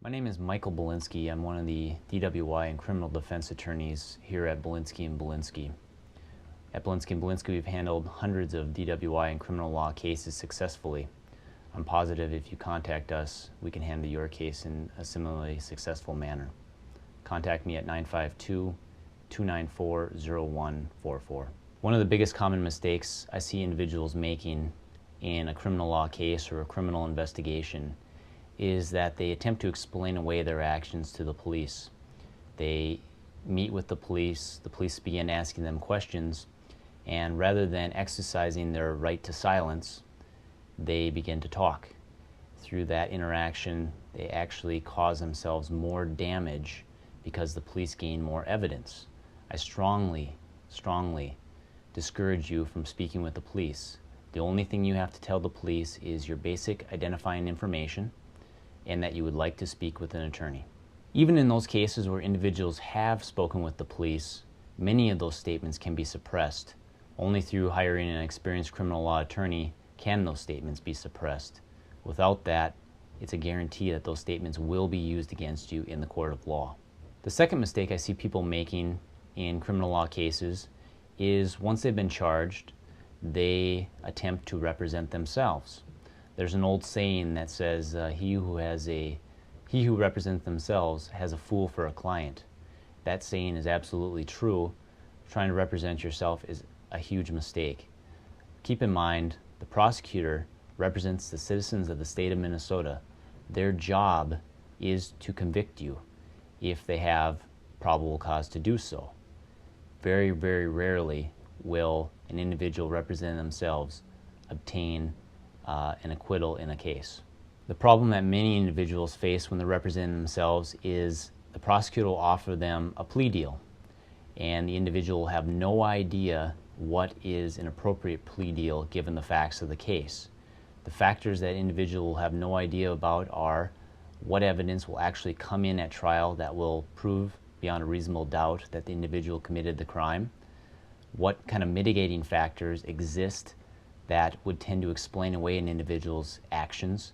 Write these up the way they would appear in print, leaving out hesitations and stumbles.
My name is Michael Belinsky. I'm one of the DWI and criminal defense attorneys here at Belinsky & Belinsky. At Belinsky & Belinsky, we've handled hundreds of DWI and criminal law cases successfully. I'm positive if you contact us, we can handle your case in a similarly successful manner. Contact me at 952-294-0144. One of the biggest common mistakes I see individuals making in a criminal law case or a criminal investigation is that they attempt to explain away their actions to the police. They meet with the police begin asking them questions, and rather than exercising their right to silence, they begin to talk. Through that interaction, they actually cause themselves more damage because the police gain more evidence. I strongly discourage you from speaking with the police. The only thing you have to tell the police is your basic identifying information and that you would like to speak with an attorney. Even in those cases where individuals have spoken with the police, many of those statements can be suppressed. Only through hiring an experienced criminal law attorney can those statements be suppressed. Without that, it's a guarantee that those statements will be used against you in the court of law. The second mistake I see people making in criminal law cases is once they've been charged, they attempt to represent themselves. There's an old saying that says, he who represents themselves has a fool for a client. That saying is absolutely true. Trying to represent yourself is a huge mistake. Keep in mind, the prosecutor represents the citizens of the state of Minnesota. Their job is to convict you if they have probable cause to do so. Very, very rarely will an individual representing themselves obtain an acquittal in a case. The problem that many individuals face when they're representing themselves is the prosecutor will offer them a plea deal, and the individual will have no idea what is an appropriate plea deal given the facts of the case. The factors that individual will have no idea about are what evidence will actually come in at trial that will prove beyond a reasonable doubt that the individual committed the crime, what kind of mitigating factors exist that would tend to explain away an individual's actions,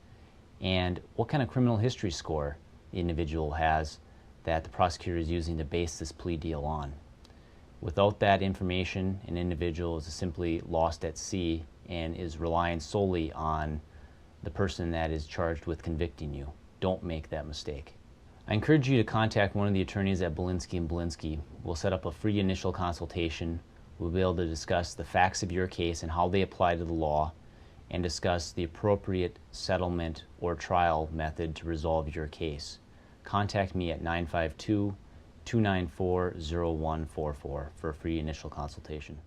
and what kind of criminal history score the individual has that the prosecutor is using to base this plea deal on. Without that information, an individual is simply lost at sea and is relying solely on the person that is charged with convicting you. Don't make that mistake. I encourage you to contact one of the attorneys at Belinsky & Belinsky. We'll set up a free initial consultation. We'll be able to discuss the facts of your case and how they apply to the law, and discuss the appropriate settlement or trial method to resolve your case. Contact me at 952-294-0144 for a free initial consultation.